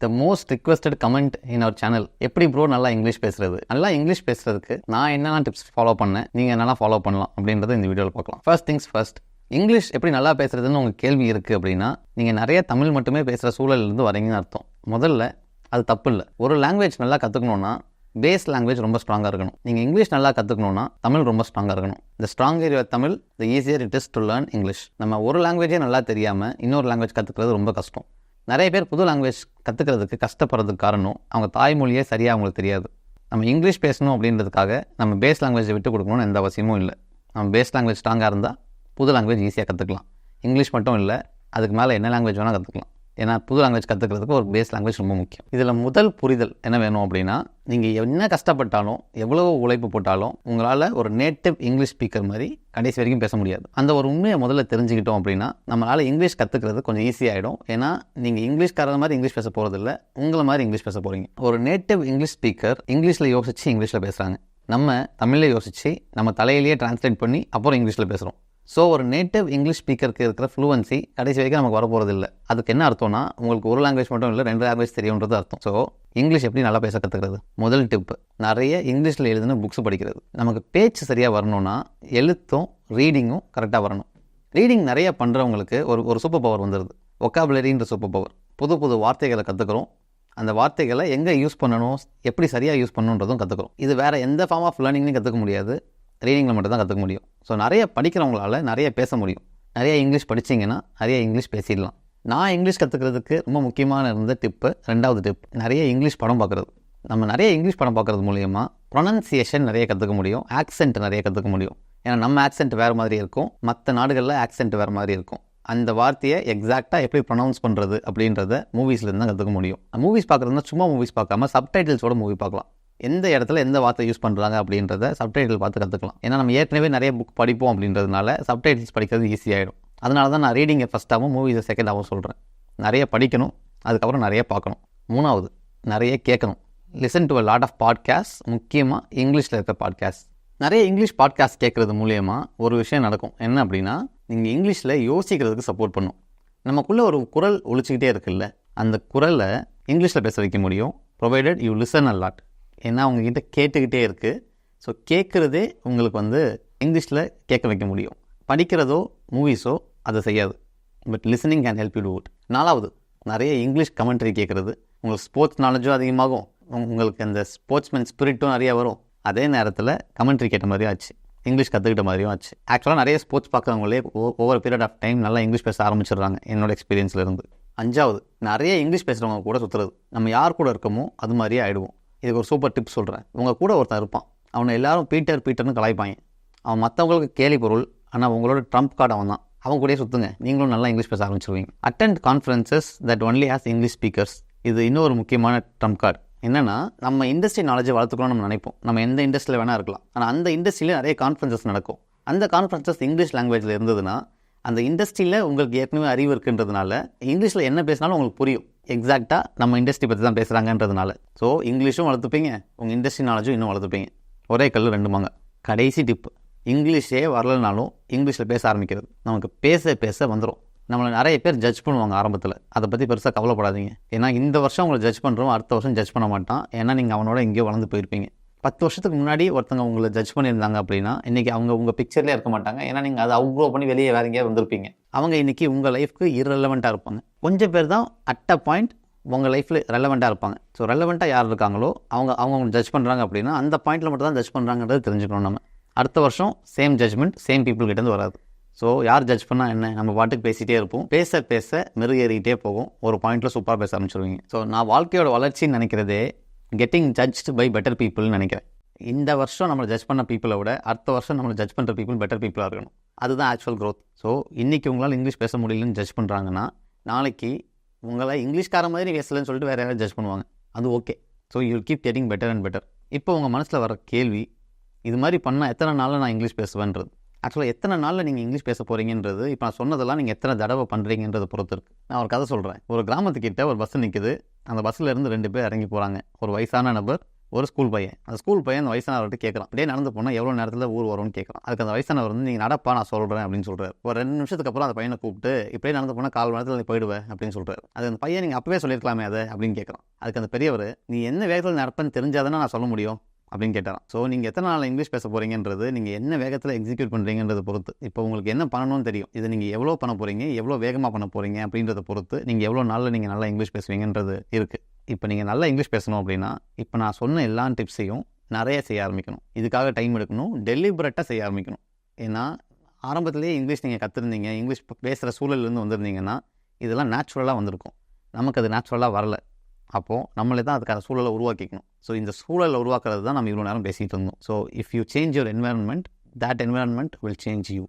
The most requested comment in our channel, எப்படி bro நல்லா English பேசுறது? நல்லா இங்கிலீஷ் பேசுறதுக்கு நான் என்னெல்லாம் டிப்ஸ் ஃபாலோ பண்ணேன், நீங்கள் என்னெல்லாம் ஃபாலோ பண்ணலாம் அப்படின்றத இந்த வீடியோவில் பார்க்கலாம். ஃபர்ஸ்ட் திங்ஸ் ஃபர்ஸ்ட், இங்கிலீஷ் எப்படி நல்லா பேசுறதுன்னு உங்களுக்கு கேள்வி இருக்குது அப்படின்னா, நீங்கள் நிறைய தமிழ் மட்டுமே பேசுகிற சூழலிருந்து வரீங்கன்னு அர்த்தம். முதல்ல அது தப்பு இல்லை. ஒரு லாங்குவேஜ் நல்லா கற்றுக்கணுன்னா பேஸ் லாங்குவேஜ் ரொம்ப ஸ்ட்ராங்காக இருக்கணும். நீங்கள் இங்கிலீஷ் நல்லா கற்றுக்கணுன்னா தமிழ் ரொம்ப ஸ்ட்ராங்காக இருக்கணும். இந்த stronger your Tamil the easier it is to learn English. நம்ம ஒரு லாங்குவேஜே நல்லா தெரியாமல் இன்னொரு லாங்குவேஜ் கற்றுக்கிறது ரொம்ப கஷ்டம். நிறைய பேர் புது லாங்குவேஜ் கற்றுக்கிறதுக்கு கஷ்டப்படுறதுக்கு காரணம் அவங்க தாய்மொழியே சரியாக அவங்களுக்கு தெரியாது. நம்ம இங்கிலீஷ் பேசணும் அப்படின்றதுக்காக நம்ம பேஸ் லாங்குவேஜை விட்டு கொடுக்கணும்னு எந்த அவசியமும் இல்லை. நம்ம பேஸ் லாங்குவேஜ் ஸ்ட்ராங்காக இருந்தால் புது லாங்குவேஜ் ஈஸியாக கற்றுக்கலாம். இங்கிலீஷ் மட்டும் இல்லை, அதுக்கு மேலே என்ன லாங்குவேஜ் வேணால் கற்றுக்கலாம். ஏன்னா புது லாங்குவேஜ் கற்றுக்கிறதுக்கு ஒரு பேஸ் லாங்குவேஜ் ரொம்ப முக்கியம். இதில் முதல் புரிதல் என்ன வேணும் அப்படின்னா, நீங்கள் என்ன கஷ்டப்பட்டாலும் எவ்வளோ உழைப்பு போட்டாலும் உங்களால் ஒரு நேட்டிவ் இங்கிலீஷ் ஸ்பீக்கர் மாதிரி கடைசி வரைக்கும் பேச முடியாது. அந்த ஒரு உண்மையை முதல்ல தெரிஞ்சுக்கிட்டோம் அப்படின்னா நம்மளால் இங்கிலீஷ் கற்றுக்கிறது கொஞ்சம் ஈஸியாகிடும். ஏன்னா நீங்கள் இங்கிலீஷ்காரத மாதிரி இங்கிலீஷ் பேச போகிறதில்ல, உங்களை மாதிரி இங்கிலீஷ் பேச போகிறீங்க. ஒரு நேட்டிவ் இங்கிலீஷ் ஸ்பீக்கர் இங்கிலீஷில் யோசிச்சு இங்கிலீஷில் பேசுகிறாங்க. நம்ம தமிழில் யோசித்து நம்ம தலையிலேயே டிரான்ஸ்லேட் பண்ணி அப்புறம் இங்கிலீஷில் பேசுகிறோம். ஸோ ஒரு நேட்டிவ் இங்கிலீஷ் ஸ்பீக்கருக்கு இருக்கிற ஃப்ளூவன்சி கடைசி வரைக்கும் நமக்கு வரப்போகிறதில்லை. அதுக்கு என்ன அர்த்தம்னா, உங்களுக்கு ஒரு லாங்குவேஜ் மட்டும் இல்லை, 2 லாங்குவேஜ் தெரியுன்றது அர்த்தம். ஸோ இங்கிலீஷ் எப்படி நல்லா பேச கற்றுக்கிறது? முதல் டிப்பு, நிறைய இங்கிலீஷில் எழுதின புக்ஸ் படிக்கிறது. நமக்கு பேச்சு சரியாக வரணும்னா எழுத்தும் ரீடிங்கும் கரெக்டாக வரணும். ரீடிங் நிறைய பண்ணுறவங்களுக்கு ஒரு சூப்பர் பவர் வந்துடுது, ஒக்காபுலரின்ற சூப்பர் பவர். புது புது வார்த்தைகளை கற்றுக்கிறோம். அந்த வார்த்தைகளை எங்கே யூஸ் பண்ணணும், எப்படி சரியாக யூஸ் பண்ணணுன்றதும் கற்றுக்கிறோம். இது வேறு எந்த ஃபார்ம் ஆஃப் லேர்னிங்லையும் கற்றுக்க முடியாது, ரீடிங்கில் மட்டும் தான் கற்றுக்க முடியும். ஸோ நிறைய படிக்கிறவங்களால நிறைய பேச முடியும். நிறைய இங்கிலீஷ் படிச்சிங்கன்னா நிறைய இங்கிலீஷ் பேசிடலாம். நான் இங்கிலீஷ் கற்றுக்கிறதுக்கு ரொம்ப முக்கியமான இருந்த டிப்பு, 2வது டிப், நிறைய இங்கிலீஷ் படம் பார்க்குறது. நம்ம நிறைய இங்கிலீஷ் படம் பார்க்குறது மூலிமா ப்ரொனன்சியேஷன் நிறைய கற்றுக்க முடியும், ஆக்சென்ட் நிறைய கற்றுக்க முடியும். ஏன்னா நம்ம ஆக்சென்ட் வேறு மாதிரி இருக்கும், மற்ற நாடுகளில் ஆக்சென்ட் வேறு மாதிரி இருக்கும். அந்த வார்த்தையை எக்ஸாக்டாக எப்படி ப்ரொனவுன்ஸ் பண்ணுறது அப்படின்றத மூவிஸ்லேருந்து தான் கற்றுக்க முடியும். மூவிஸ் பார்க்குறதுனா சும்மா மூவிஸ் பார்க்காம சப்டைட்டில்ஸோட மூவி பார்க்கலாம். எந்த இடத்துல எந்த வார்த்தை யூஸ் பண்ணுறாங்க அப்படின்றத சப்டைட்டில் பார்த்து கற்றுக்கலாம். ஏன்னா நம்ம ஏற்கனவே நிறைய புக் படிப்போம் அப்படின்றதுனால சப்டைட்டில்ஸ் படிக்கிறது ஈஸியாகிடும். அதனால தான் நான் ரீடிங்கை ஃபஸ்ட்டாகவும் மூவிஸை செகண்டாகவும் சொல்கிறேன். நிறைய படிக்கணும், அதுக்கப்புறம் நிறைய பார்க்கணும். 3வது, நிறைய கேட்கணும். Listen to a lot of podcast, முக்கியமாக இங்கிலீஷில் இருக்க பாட்காஸ்ட். நிறைய இங்கிலீஷ் பாட்காஸ்ட் கேட்குறது மூலயமா ஒரு விஷயம் நடக்கும். என்ன அப்படின்னா, நீங்கள் இங்கிலீஷில் யோசிக்கிறதுக்கு சப்போர்ட் பண்ணும். நமக்குள்ளே ஒரு குரல் ஒழிச்சிக்கிட்டே இருக்குல்ல, அந்த குரலை இங்கிலீஷில் பேச வைக்க முடியும், provided you listen a lot. ஏன்னா உங்ககிட்ட கேட்டுக்கிட்டே இருக்குது. ஸோ கேட்குறதே உங்களுக்கு இங்கிலீஷில் கேட்க வைக்க முடியும். படிக்கிறதோ மூவிஸோ அதை செய்யாது, but listening can help you do it. 4வது, நிறைய இங்கிலீஷ் கமெண்ட்ரி கேட்குறது. உங்களுக்கு ஸ்போர்ட்ஸ் நாலேஜும் அதிகமாகும், உங்களுக்கு அந்த ஸ்போர்ட்ஸ்மேன் ஸ்பிரிட்டும் நிறையா வரும். அதே நேரத்தில் கமெண்ட்ரி கேட்ட மாதிரியும் ஆச்சு, இங்கிலீஷ் கற்றுக்கிட்ட மாதிரியும் ஆச்சு. ஆக்சுவலாக நிறைய ஸ்போர்ட்ஸ் பார்க்குறவங்களே ஓவர் பீரியட் ஆஃப் டைம் நல்லா இங்கிலீஷ் பேச ஆரம்பிச்சிடுறாங்க, என்னோட எக்ஸ்பீரியன்ஸில் இருந்து. 5வது, நிறைய இங்கிலீஷ் பேசுகிறவங்க கூட சுற்றுறது. நம்ம யார் கூட இருக்கமோ அது மாதிரியே ஆகிடுவோம். இதுக்கு ஒரு சூப்பர் டிப்ஸ் சொல்கிறேன். உங்கள் கூட ஒருத்தன் இருப்பான், அவனை எல்லாரும் பீட்டர்னு கலாய்ப்பாங்க. அவன் மற்றவங்களுக்கு கேலி பொருள், ஆனால் உங்களோட ட்ரம்ப் கார்டு அவன் தான். அவன் கூடயே சுற்றுங்க, நீங்களும் நல்லா இங்கிலீஷ் பேச ஆரம்பிச்சிருவீங்க. Attend conferences that only has English speakers. இது இன்னொரு முக்கியமான ட்ரம்ப் கார்டு. என்னென்னா, நம்ம இண்டஸ்ட்ரி நாலேஜை வளர்த்துக்கணும்னு நம்ம நினைப்போம். நம்ம எந்த இண்டஸ்ட்ரியில் வேணால் இருக்கலாம், ஆனால் அந்த இண்டஸ்ட்ரியில் நிறைய கான்ஃபரன்சஸ் நடக்கும். அந்த கான்ஃபரன்சஸ் இங்கிலீஷ் லாங்குவேஜில் இருந்ததுன்னா அந்த இண்டஸ்ட்ரியில் உங்களுக்கு ஏற்கனவே அறிவு இருக்குன்றதுனால இங்கிலீஷில் என்ன பேசினாலும் உங்களுக்கு புரியும். எக்ஸாக்டாக நம்ம இண்டஸ்ட்ரி பற்றி தான் பேசுகிறாங்கன்றதுனால. ஸோ இங்கிலீஷும் வளர்த்துப்பீங்க, உங்கள் இண்டஸ்ட்ரி நாலேஜும் இன்னும் வளர்த்துப்பீங்க. ஒரே கல் 2 மாங்க. கடைசி டிப்பு, இங்கிலீஷே வரலனாலும் இங்கிலீஷில் பேச ஆரம்பிக்கிறது. நமக்கு பேச பேச வந்துடும். நம்மளை நிறைய பேர் ஜட்ஜ் பண்ணுவாங்க ஆரம்பத்தில், அதை பற்றி பெருசாக கவலைப்படாதீங்க. ஏன்னா இந்த வருஷம் உங்களை ஜட்ஜ் பண்ணுறோம், அடுத்த வருஷம் ஜட்ஜ் பண்ண மாட்டான். ஏன்னா நீங்கள் அவனோட எங்கேயோ வளர்ந்து போயிருப்பீங்க. 10 வருஷத்துக்கு முன்னாடி ஒருத்தங்க உங்களை ஜட்ஜ் பண்ணியிருந்தாங்க அப்படின்னா இன்றைக்கி அவங்க உங்கள் பிக்சர்லேயே இருக்க மாட்டாங்க. ஏன்னா நீங்கள் அதை அவுட்க்ரோ பண்ணி வெளியே வேறு எங்கேயா வந்திருப்பீங்க. அவங்க இன்றைக்கி உங்கள் லைஃப்க்கு இரலவெண்ட்டாக இருப்பாங்க. கொஞ்சம் பேர் தான் அட் அ பாயிண்ட் உங்கள் லைஃப்பில் ரெலவெண்ட்டாக இருப்பாங்க. ஸோ ரெலவெண்ட்டாக யார் இருக்காங்களோ அவங்க ஜட்ஜ் பண்ணுறாங்க அப்படின்னா அந்த பாயிண்ட்டில் மட்டும் தான் ஜட்ஜ் பண்ணுறாங்கன்றது தெரிஞ்சுக்கணும். நம்ம அடுத்த வருஷம் சேம் ஜட்ஜ்மெண்ட் சேம் பீப்புள்கிட்டேருந்து வராது. ஸோ யார் ஜட்ஜ் பண்ணால் என்ன, நம்ம பாட்டுக்கு பேசிகிட்டே இருப்போம். பேச பேச மெருகேறிக்கிட்டே போகும், ஒரு பாயிண்ட்டில் சூப்பராக பேச ஆரம்பிச்சிருவீங்க. ஸோ நான் வாழ்க்கையோட வளர்ச்சின்னு நினைக்கிறதே கெட்டிங் ஜட்ஜ்டு பை பெட்டர் பீப்புள்னு நினைக்கிறேன். இந்த வருஷம் நம்மளை ஜட்ஜ் பண்ண பீப்புளை விட அடுத்த வருஷம் நம்மளை ஜட்ஜ் பண்ணுற பீப்புள் பெட்டர் பீப்புளாக இருக்கணும். அதுதான் ஆக்சுவல் க்ரோத். ஸோ இன்றைக்கி உங்களால் இங்கிலீஷ் பேச முடியலன்னு ஜட்ஜ் பண்ணுறாங்கன்னா நாளைக்கு உங்களை இங்கிலீஷ்கார மாதிரி பேசலன்னு சொல்லிட்டு வேறு யாராவது ஜட்ஜ் பண்ணுவாங்க. அது okay. So you keep getting better and better. இப்போ உங்கள் மனசில் வர கேள்வி, இது மாதிரி பண்ணால் எத்தனை நாளில் நான் இங்கிலீஷ் பேசுவேன்றது. ஆக்சுவலாக எத்தனை நாளில் நீங்கள் இங்கிலீஷ் பேச போகிறீங்கன்றது இப்போ நான் சொன்னதெல்லாம் நீங்கள் எத்தனை தடவை பண்ணுறீங்கன்றதை பொறுத்து இருக்குது. நான் ஒரு கதை சொல்கிறேன். ஒரு கிராமத்துக்கிட்ட ஒரு பஸ் நிற்குது. அந்த பஸ்ஸில் இருந்து 2 பேர் இறங்கி போகிறாங்க. ஒரு வயசான நபர், ஒரு ஸ்கூல் பையன். அந்த ஸ்கூல் பையன் அந்த வயசானவர்கிட்ட கேட்குறான், அப்படியே நடந்து போனால் எவ்வளோ நேரத்தில் ஊர் வரும்னு கேட்குறான். அதுக்கு அந்த வயசானவர் வந்து நீங்கள் நடப்பா நான் சொல்கிறேன் அப்படின்னு சொல்கிறார். ஒரு 2 நிமிஷத்துக்கு அப்புறம் அந்த பையனை கூப்பிட்டு இப்படியே நடந்து போனால் 1/4 மணி நேரத்தில் நீ போயிடுவேன் அப்படின்னு சொல்கிறார். அது அந்த பையன் நீங்கள் அப்பவே சொல்லியிருக்கலாமே அதை அப்படின்னு கேட்குறான். அதுக்கு அந்த பெரியவர், நீ என்ன வேகத்தில் நடப்பேன்னு தெரிஞ்சாதானே நான் சொல்ல முடியும் அப்படின்னு கேட்டாராம். ஸோ நீங்கள் எத்தனை நாள் இங்கிலீஷ் பேச போகிறீங்கன்றது நீங்கள் என்ன வேகத்தில் எக்ஸிக்யூட் பண்ணுறீங்கன்றதை பொறுத்து. இப்போ உங்களுக்கு என்ன பண்ணணும்னு தெரியும். இதை நீங்கள் எவ்வளோ பண்ண போகிறீங்க, எவ்வளோ வேகமாக பண்ண போகிறீங்க அப்படின்றத பொறுத்து நீங்கள் எவ்வளோ நாளில் நீங்கள் நல்லா இங்கிலீஷ் பேசுவீங்கன்றது இருக்குது. இப்போ நீங்கள் நல்லா இங்கிலீஷ் பேசணும் அப்படின்னா இப்போ நான் சொன்ன எல்லா டிப்ஸையும் நிறைய செய்ய ஆரம்பிக்கணும். இதுக்காக டைம் எடுக்கணும், டெலிபரேட்டாக செய்ய ஆரம்பிக்கணும். ஏன்னா ஆரம்பத்திலேயே இங்கிலீஷ் நீங்கள் கற்றுருந்தீங்க, இங்கிலீஷ் பேசுகிற சூழல்லேருந்து வந்திருந்தீங்கன்னா இதெல்லாம் நேச்சுரலாக வந்திருக்கும். நமக்கு அது நேச்சுரலாக வரல. அப்போது நம்மளே தான் அதுக்கான சூழலை உருவாக்கிக்கணும். ஸோ இந்த சூழலை உருவாக்குறது தான் நம்ம இவ்வளோ நேரம் பேசிகிட்டு இருந்தோம். So if you change your environment, that environment will change you.